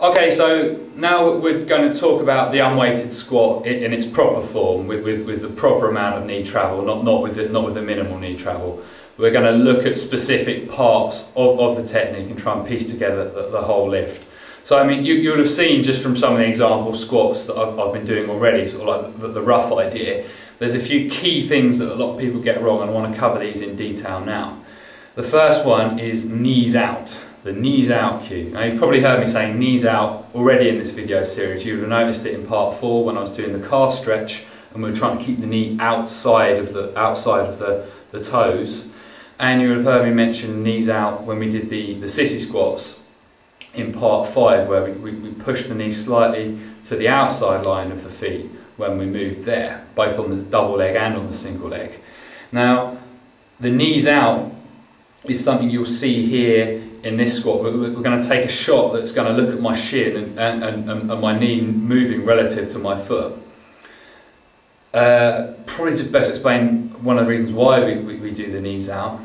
Okay, so now we're going to talk about the unweighted squat in its proper form, with the proper amount of knee travel, not with the minimal knee travel. We're going to look at specific parts of the technique and try and piece together the whole lift. So I mean, you'll have seen just from some of the example squats that I've been doing already, sort of like the rough idea. There's a few key things that a lot of people get wrong, and I want to cover these in detail now. The first one is knees out. The knees out cue. Now you've probably heard me saying knees out already in this video series. You would have noticed it in part 4 when I was doing the calf stretch and we were trying to keep the knee outside of the toes. And you would have heard me mention knees out when we did the sissy squats in part 5, where we pushed the knee slightly to the outside line of the feet when we moved there, both on the double leg and on the single leg. Now the knees out is something you'll see here in this squat. We're going to take a shot that's going to look at my shin and my knee moving relative to my foot. Probably just best explain one of the reasons why we do the knees out.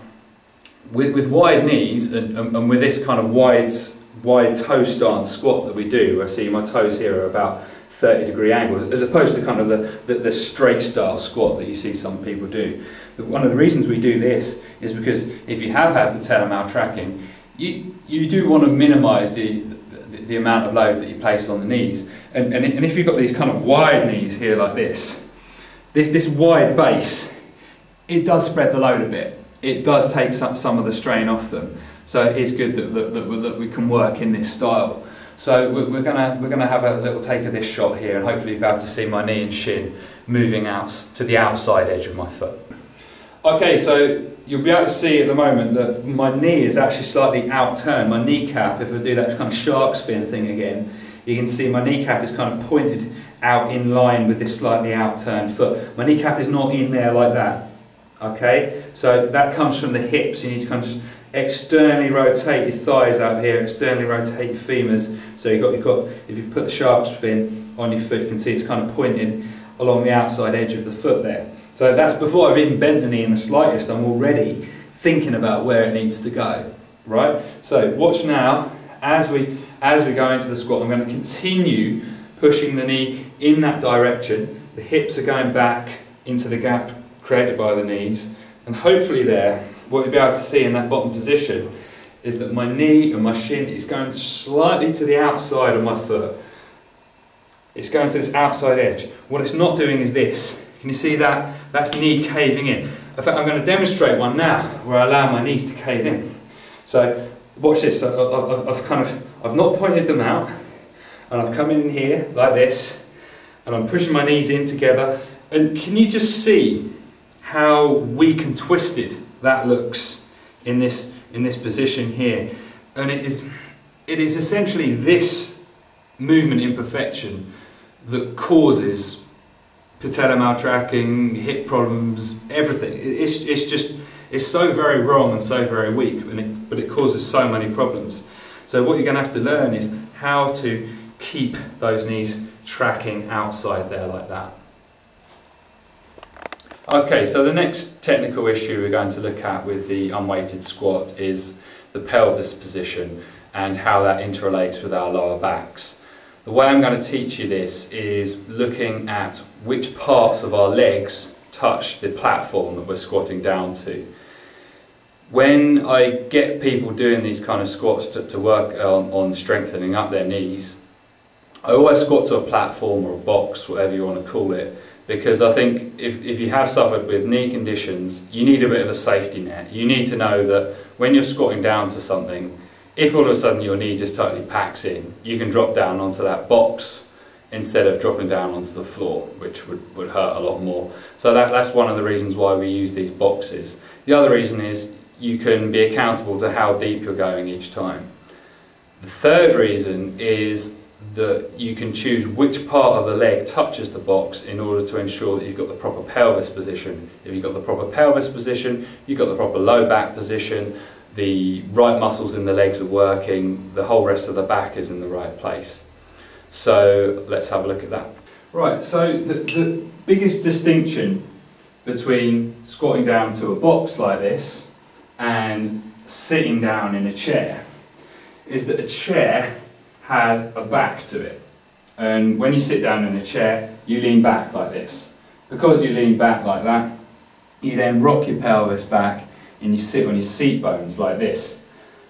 With wide knees and with this kind of wide toe stance squat that we do, I see my toes here are about 30-degree angles, as opposed to kind of the straight style squat that you see some people do. One of the reasons we do this is because if you have had patella maltracking, you do want to minimise the amount of load that you place on the knees, and if you've got these kind of wide knees here like this wide base, it does spread the load a bit. It does take some of the strain off them. So it is good that we can work in this style. So we're gonna have a little take of this shot here, and hopefully be able to see my knee and shin moving out to the outside edge of my foot. Okay, so you'll be able to see at the moment that my knee is actually slightly outturned. My kneecap, if I do that kind of shark's fin thing again, you can see my kneecap is kind of pointed out in line with this slightly outturned foot. My kneecap is not in there like that. Okay, so that comes from the hips. You need to kind of just externally rotate your thighs out here, externally rotate your femurs. So you've got, if you put the shark's fin on your foot, you can see it's kind of pointing along the outside edge of the foot there. So that's before I've even bent the knee in the slightest. I'm already thinking about where it needs to go, right? So watch now, as we go into the squat, I'm going to continue pushing the knee in that direction. The hips are going back into the gap created by the knees, and hopefully there, what you'll be able to see in that bottom position is that my knee and my shin is going slightly to the outside of my foot. It's going to this outside edge. What it's not doing is this. Can you see that? That's knee caving in. In fact, I'm going to demonstrate one now where I allow my knees to cave in. So watch this. I've not pointed them out, and I've come in here like this, and I'm pushing my knees in together. And can you just see how weak and twisted that looks in this position here? And it is essentially this movement imperfection that causes patella maltracking, hip problems, everything. It's so very wrong and so very weak, but it causes so many problems. So what you're going to have to learn is how to keep those knees tracking outside there like that. Okay, so the next technical issue we're going to look at with the unweighted squat is the pelvis position and how that interrelates with our lower backs. The way I'm going to teach you this is looking at which parts of our legs touch the platform that we're squatting down to. When I get people doing these kind of squats to work on strengthening up their knees, I always squat to a platform or a box, whatever you want to call it, because I think if you have suffered with knee conditions, you need a bit of a safety net. You need to know that when you're squatting down to something, if all of a sudden your knee just totally packs in, you can drop down onto that box instead of dropping down onto the floor, which would hurt a lot more. So that's one of the reasons why we use these boxes. The other reason is you can be accountable to how deep you're going each time. The third reason is that you can choose which part of the leg touches the box in order to ensure that you've got the proper pelvis position. If you've got the proper pelvis position, you've got the proper low back position, the right muscles in the legs are working, the whole rest of the back is in the right place. So let's have a look at that. Right, so the biggest distinction between squatting down to a box like this and sitting down in a chair is that a chair has a back to it. And when you sit down in a chair, you lean back like this. Because you lean back like that, you then rock your pelvis back and you sit on your seat bones like this.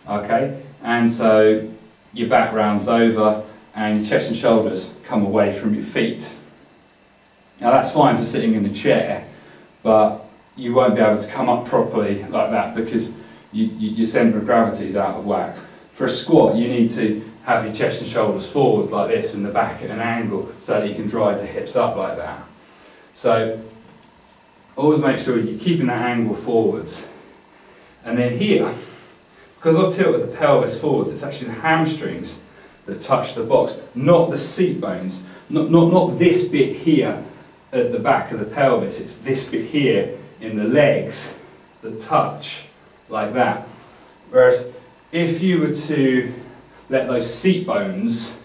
Okay? And so your back rounds over and your chest and shoulders come away from your feet. Now that's fine for sitting in a chair, but you won't be able to come up properly like that because your centre of gravity is out of whack. For a squat, you need to have your chest and shoulders forwards like this and the back at an angle so that you can drive the hips up like that. So always make sure you're keeping that angle forwards. And then here, because I've tilted the pelvis forwards, it's actually the hamstrings that touch the box, not the seat bones, not this bit here at the back of the pelvis, it's this bit here in the legs that touch like that. Whereas if you were to let those seat bones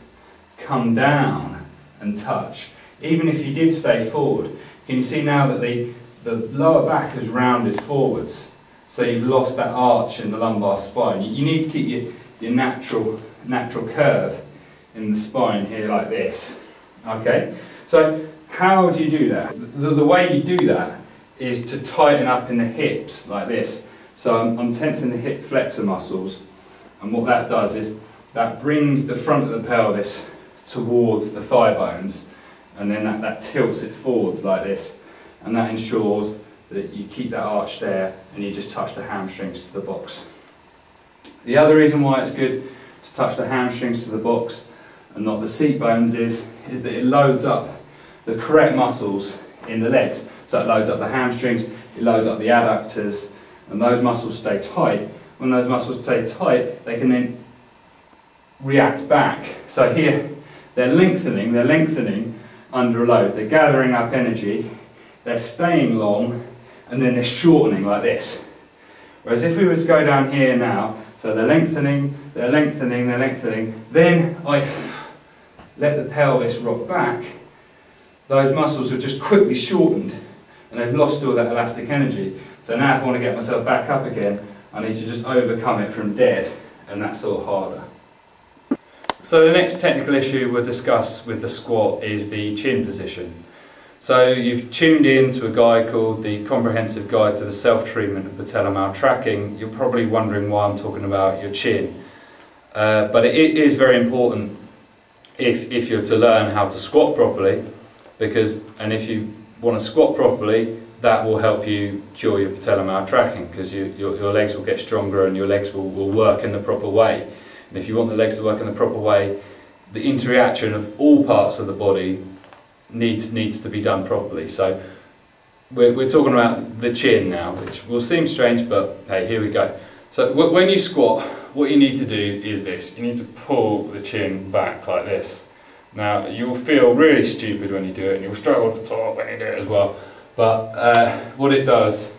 come down and touch, even if you did stay forward, can you see now that the lower back has rounded forwards, so you've lost that arch in the lumbar spine. You need to keep your natural curve in the spine here like this. Okay, so how do you do that? The way you do that is to tighten up in the hips like this. So I'm tensing the hip flexor muscles, and what that does is that brings the front of the pelvis towards the thigh bones, and then that tilts it forwards like this, and that ensures that you keep that arch there and you just touch the hamstrings to the box. The other reason why it's good to touch the hamstrings to the box and not the seat bones is that it loads up the correct muscles in the legs. So it loads up the hamstrings, it loads up the adductors, and those muscles stay tight. When those muscles stay tight, they can then react back. So here, they're lengthening under a load, they're gathering up energy, they're staying long, and then they're shortening like this. Whereas if we were to go down here now, so they're lengthening, then I let the pelvis rock back, those muscles have just quickly shortened and they've lost all that elastic energy. So now if I want to get myself back up again, I need to just overcome it from dead, and that's all harder. So the next technical issue we'll discuss with the squat is the chin position. So you've tuned in to a guide called the Comprehensive Guide to the Self-Treatment of Patella Maltracking. You're probably wondering why I'm talking about your chin. But it is very important if you're to learn how to squat properly, and if you want to squat properly, that will help you cure your patella maltracking, because your legs will get stronger and your legs will work in the proper way. And if you want the legs to work in the proper way, the interaction of all parts of the body needs to be done properly. So we're talking about the chin now, which will seem strange, but hey, here we go. So when you squat, what you need to do is this. You need to pull the chin back like this. Now, you'll feel really stupid when you do it, and you'll struggle to talk when you do it as well. But what it does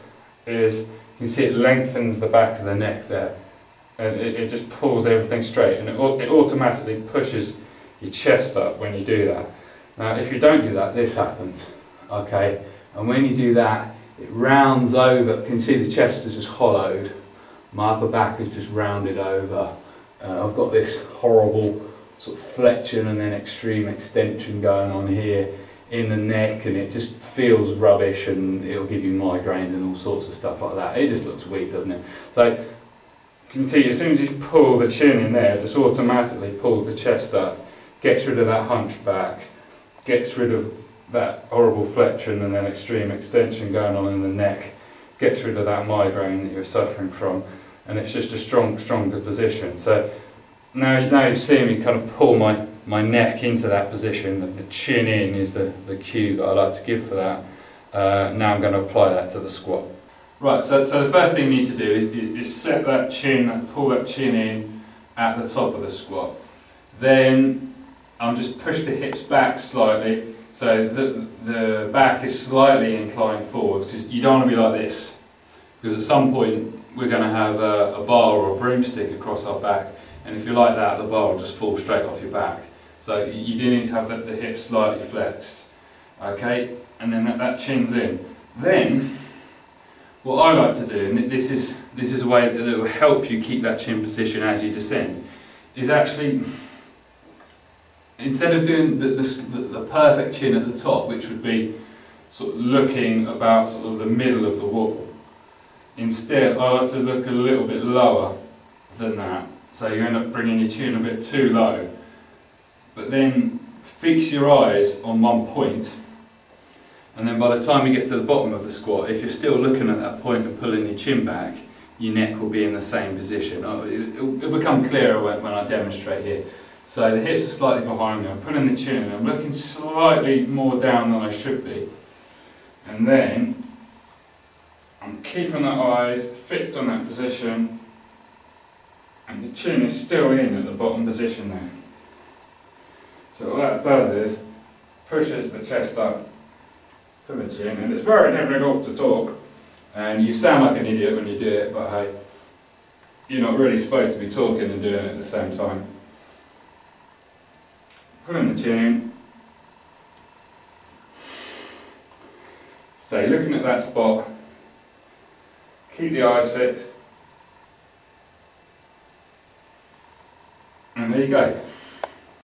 is, you can see it lengthens the back of the neck there. And it just pulls everything straight, and it automatically pushes your chest up when you do that. Now, if you don't do that, this happens. Okay? And when you do that, it rounds over. You can see the chest is just hollowed. My upper back is just rounded over. I've got this horrible sort of flexion and then extreme extension going on here in the neck, and it just feels rubbish, and it'll give you migraines and all sorts of stuff like that. It just looks weak, doesn't it? So you can see as soon as you pull the chin in there, it just automatically pulls the chest up, gets rid of that hunchback, gets rid of that horrible flexion and then extreme extension going on in the neck, gets rid of that migraine that you're suffering from, and it's just a stronger position. So now you see me kind of pull my neck into that position. The chin in is the cue that I like to give for that. Now I'm going to apply that to the squat. Right, so the first thing you need to do is set that chin, pull that chin in at the top of the squat. Then I'll just push the hips back slightly, so the back is slightly inclined forwards, because you don't want to be like this, because at some point we're going to have a bar or a broomstick across our back, and if you're like that, the bar will just fall straight off your back. So you do need to have the hips slightly flexed, okay, and then that chin's in. Then what I like to do, and this is a way that will help you keep that chin position as you descend, is actually instead of doing the perfect chin at the top, which would be sort of looking about sort of the middle of the wall, instead I like to look a little bit lower than that, so you end up bringing your chin a bit too low, but then fix your eyes on one point, and then by the time you get to the bottom of the squat, if you're still looking at that point and pulling your chin back, your neck will be in the same position. It'll become clearer when I demonstrate here. So the hips are slightly behind me, I'm pulling the chin in, I'm looking slightly more down than I should be, and then I'm keeping the eyes fixed on that position, and the chin is still in at the bottom position there. So what that does is pushes the chest up to the chin, and it's very difficult to talk, and you sound like an idiot when you do it, but hey, you're not really supposed to be talking and doing it at the same time. Pulling the chin in, stay looking at that spot, keep the eyes fixed, and there you go.